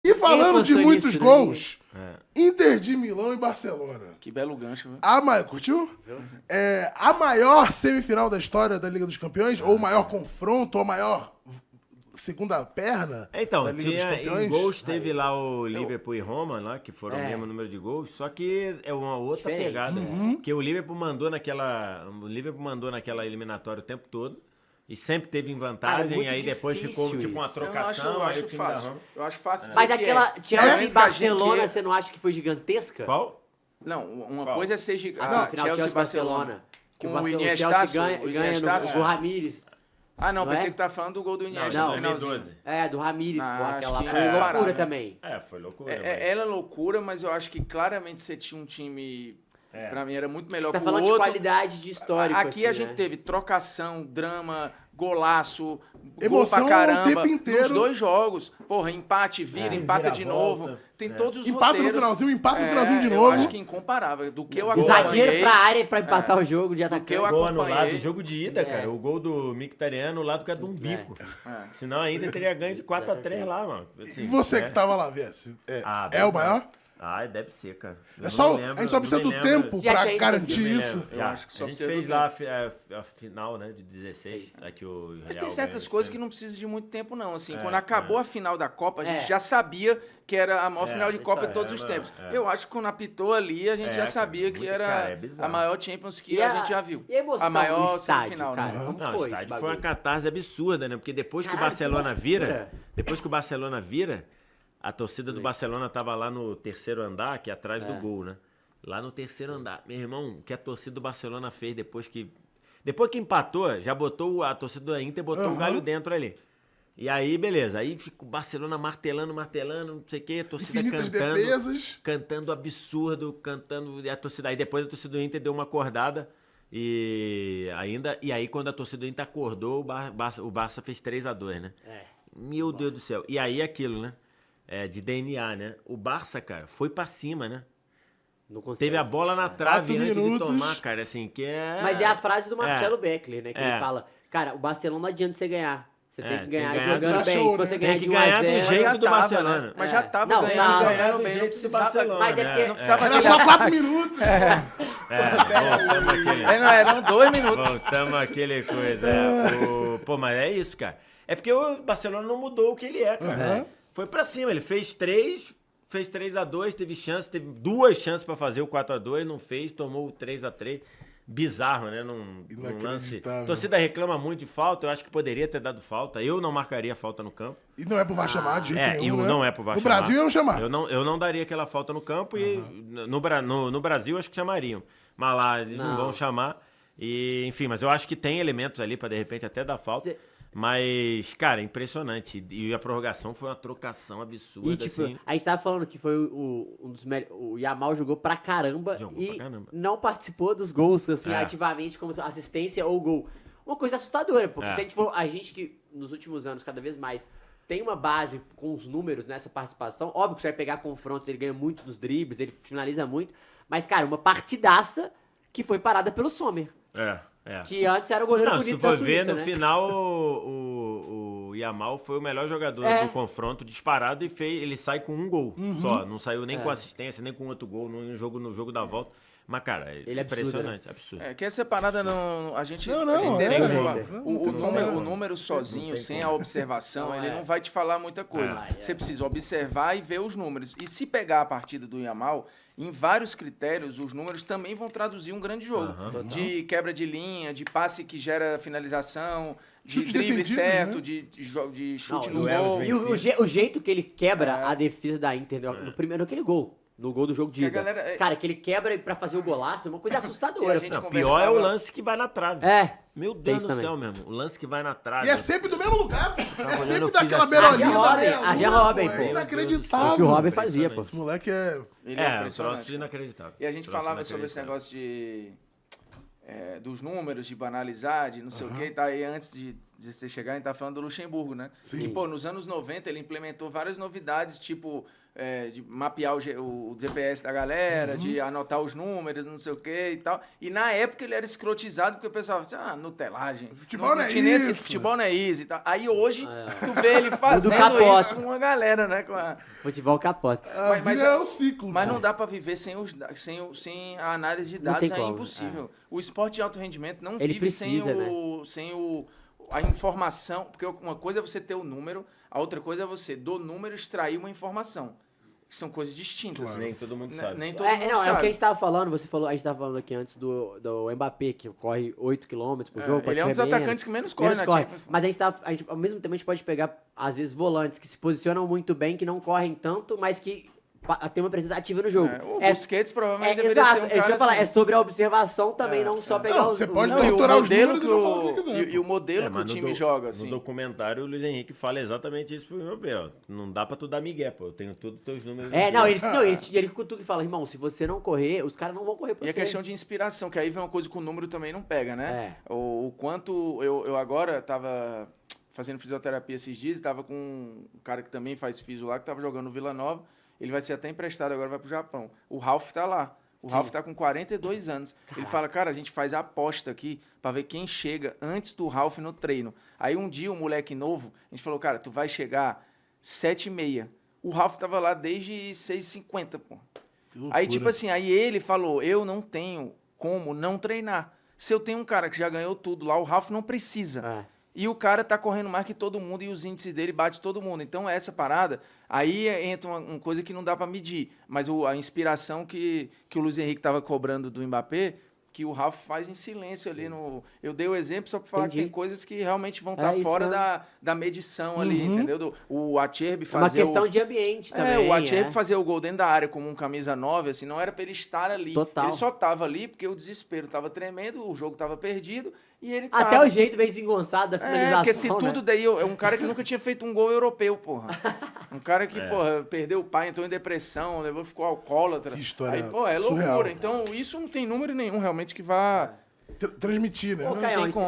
E falando de apostou muitos nisso, né? gols, Inter de Milão e Barcelona. Que belo gancho, viu? Curtiu? A maior semifinal da história da Liga dos Campeões, ou o maior confronto, ou a maior segunda perna Então, da Liga dos tinha Campeões. em gols, teve lá o Liverpool e Roma, lá, que foram o mesmo número de gols, só que é uma outra Diferente. pegada. Porque o Liverpool mandou naquela eliminatória o tempo todo. E sempre teve em vantagem, muito aí depois difícil ficou tipo uma isso. trocação. Eu aí acho o time da fácil. Roma- Eu acho fácil. Mas dizer que aquela é. Chelsea Antes e que Barcelona, a você não acha que foi gigantesca? Qual? Não, uma Qual? coisa é ser A gigante. final Chelsea e Barcelona. Que Com o o Chelsea Iniestaço, ganha o no Iniestaço. do Ramires. Ah, não, Não pensei é? que tava falando do gol do Iniesta Não, no finalzinho. 2012. É, do Ramires, Ah, pô. acho Aquela que foi é loucura parado. também. Foi loucura. Ela é loucura, mas eu acho que claramente você tinha um time, pra mim, era muito melhor Você tá que o falando de outro. qualidade de histórico, Aqui a assim, gente né? teve trocação, drama, golaço, Emoção gol pra caramba. o tempo inteiro. Nos dois jogos. Porra, empate, empata de Vira-volta. novo. Tem todos os Empata no roteiros. finalzinho, empata no finalzinho de Eu novo. acho que incomparável. Do que eu O zagueiro acompanhei... pra área pra empatar o jogo de que eu atacante. Gol acompanhei. anulado, jogo de ida, cara. O gol do Mkhitaryan lá do cara de um bico. Senão ainda teria ganho de 4-3 lá, mano. Assim, E você né? que tava lá, Viesse? Ah, É o maior? Ah, deve ser, cara. Eu É não só, me lembro, a gente só não precisa me do lembro. tempo Já pra tinha isso, garantir Eu me isso. lembro. Eu acho que só a gente precisa fez do lá a final, né, de 16, aqui o Real Mas tem certas ganhou. coisas que não precisa de muito tempo, não. Assim, quando acabou a final da Copa, a gente É. já sabia que era a maior final de Copa de todos os é, tempos. é. Eu acho que quando apitou ali, a gente já cara, sabia que muito, era cara, é bizarro. a maior Champions que E a gente já viu. E a emoção a maior do estádio, semifinal, cara? né? Como Não, o foi estádio esse foi uma bagulho? catarse absurda, né? Porque depois que o Caralho, Barcelona que vira, loucura. depois que o Barcelona vira, a torcida do Sim. Barcelona tava lá no terceiro andar, que é atrás do gol, né? Lá no terceiro andar. Meu irmão, o que a torcida do Barcelona fez depois que empatou, já botou a torcida da Inter, botou o galho dentro ali. E aí, beleza. Aí fica o Barcelona martelando, não sei o quê, a torcida Infinitas cantando. defesas. Cantando absurdo, cantando. E a torcida. Aí depois a torcida do Inter deu uma acordada. E aí, quando a torcida do Inter acordou, o Barça fez 3-2, né? Meu Deus do céu. E aí aquilo, né? De DNA, né? O Barça, cara, foi pra cima, né? Não consegue. Teve a bola na trave 4 antes de minutos. tomar, cara, assim, que é... Mas é a frase do Marcelo Beckler, né? Que ele É. fala, cara, o Barcelona não adianta você ganhar. Você tem que tem ganhar que ganhar jogando do bem. show, Se você né? ganhar Tem que de 1 ganhar a do 0, jeito já do tava, Barcelona. né? Mas já tava Não, ganhando, não, jogando do bem, jeito não do precisava... Barcelona, Mas é porque- Não precisava Era só 4 minutos. Voltamos aquele... Não, eram 2 minutos. Voltamos aquele coisa. Pô, mas é isso, cara. É porque o Barcelona não mudou o que ele é, cara. Foi pra cima, ele fez 3-2, teve chance, teve 2 chances pra fazer o 4-2, não fez, tomou o 3-3. Bizarro, né? Num lance. Inacreditável. A torcida reclama muito de falta, eu acho que poderia ter dado falta. Eu não marcaria falta no campo. E não é pro VAR chamar de jeito E nenhum, né? não é pro VAR No chamar. Brasil iam chamar. Eu não daria aquela falta no campo e no Brasil acho que chamariam. Mas lá eles não Não. vão chamar. E, enfim, mas eu acho que tem elementos ali pra de repente até dar falta. Mas, cara, impressionante. E a prorrogação foi uma trocação absurda, E, tipo, assim. a gente tava falando que foi um dos melhores. O Yamal jogou pra caramba Jogou e pra caramba. não participou dos gols, assim, É. ativamente, como assistência ou gol. Uma coisa assustadora, porque É. se a gente for. A gente que nos últimos anos, cada vez mais, tem uma base com os números nessa participação. Óbvio que você vai pegar confrontos, ele ganha muito nos dribles, ele finaliza muito. Mas, cara, uma partidaça que foi parada pelo Sommer. É. Que antes era o goleiro Não, se bonito tu da for ver, Suíça, no né? final, o Yamal foi o melhor jogador do confronto, disparado, e ele sai com um gol só. Não saiu nem com assistência, nem com outro gol no jogo da volta. Mas, cara, Ele é absurdo, impressionante, absurdo. Que essa parada não... A gente, Não, a gente tem é. que Não, levar. não O tem número, como. o número sozinho, sem a observação, Não, ele é. não vai te falar muita coisa. Você precisa observar e ver os números. E se pegar a partida do Yamal, em vários critérios, os números também vão traduzir um grande jogo. De quebra de linha, de passe que gera finalização, de Chutes drible defendidos, certo, né? de chute Não, no duelos gol. bem E o jeito que ele quebra a defesa da Inter É. no primeiro, aquele gol. No gol do jogo de Que a ida. galera- Cara, que ele quebra pra fazer o golaço é uma coisa E assustadora. a gente Não, conversava- pior é o lance que vai na trave. É. Meu Tem Deus isso do também. céu mesmo. O lance que vai na trave. E é sempre do mesmo lugar. É olhando, sempre eu daquela fiz assim. beirolinha Arjen da Robben, meia-lua, Arjen Robben, pô. É É o que inacreditável. o Robben fazia, pô. Esse moleque é... Ele É, um impressionante. troço inacreditável. E a gente Troço falava sobre esse inacreditável. negócio dos números, de banalizar, de não sei o quê, tá? E antes de você chegar, a gente tá falando do Luxemburgo, né? Que, pô, nos anos 90 ele implementou várias novidades, tipo de mapear o GPS da galera, de anotar os números, não sei o que e tal. E na época ele era escrotizado, porque o pessoal fala assim, nutelagem. Futebol não é isso. Futebol não é isso e tal. Aí hoje, tu vê ele fazendo isso com uma galera, né? Futebol capota. Mas é o ciclo. Mas não dá pra viver sem a análise de dados, é impossível. O esporte de alto rendimento não ele vive precisa, sem a informação, porque uma coisa é você ter o número, a outra coisa é você, do número, extrair uma informação. São coisas distintas. Claro. Nem todo mundo sabe. Nem todo mundo sabe. É o que a gente tava falando, a gente tava falando aqui antes do Mbappé, que corre 8 km por jogo. Ele é um dos atacantes que menos corre na Champions. Mas ao mesmo tempo a gente pode pegar, às vezes, volantes que se posicionam muito bem, que não correm tanto, mas que tem uma presença ativa no jogo. O Busquets provavelmente deveria ser um cara isso que eu ia falar, assim. é sobre a observação também, não só pegar Não, os... você pode Não, torturar os números e não falar o que quiser. E o modelo que o time joga, assim. No documentário, o Luiz Henrique fala exatamente isso pro Mbappé, ó. Não dá pra tu dar migué, pô. Eu tenho todos os teus números. Ele cutuca e fala, irmão, se você não correr, os caras não vão correr por você. E a questão de inspiração, que aí vem uma coisa que o número também não pega, né? O quanto... Eu agora tava fazendo fisioterapia esses dias, tava com um cara que também faz fisio lá, que tava jogando no Vila Nova. Ele vai ser até emprestado agora, vai pro Japão. O Ralf tá lá. O Ralf tá com 42 anos. Ele fala, cara, a gente faz a aposta aqui pra ver quem chega antes do Ralf no treino. Aí um dia, um moleque novo, a gente falou, cara, tu vai chegar 7h30. O Ralf tava lá desde 6h50, pô. Aí, tipo assim, aí ele falou, eu não tenho como não treinar. Se eu tenho um cara que já ganhou tudo lá, o Ralf não precisa. E o cara tá correndo mais que todo mundo e os índices dele bate todo mundo. Então, essa parada, aí entra uma coisa que não dá para medir. Mas a inspiração que o Luiz Henrique tava cobrando do Mbappé, que o Ralf faz em silêncio ali no... Eu dei o exemplo só para falar que tem coisas que realmente vão estar fora da medição ali, entendeu? O Acerbi fazer uma questão de ambiente também. O Acerbi fazer o gol dentro da área como um camisa 9, assim, não era para ele estar ali. Total. Ele só tava ali porque o desespero tava tremendo, o jogo tava perdido e ele tava... Até o jeito meio desengonçado da finalização, porque se tudo daí... É um cara que nunca tinha feito um gol europeu, porra. Um cara que, porra, perdeu o pai, entrou em depressão, ficou alcoólatra. Que história aí, pô, é surreal. loucura. Então, isso não tem número nenhum realmente que vá... Transmitir, né? Não tem como.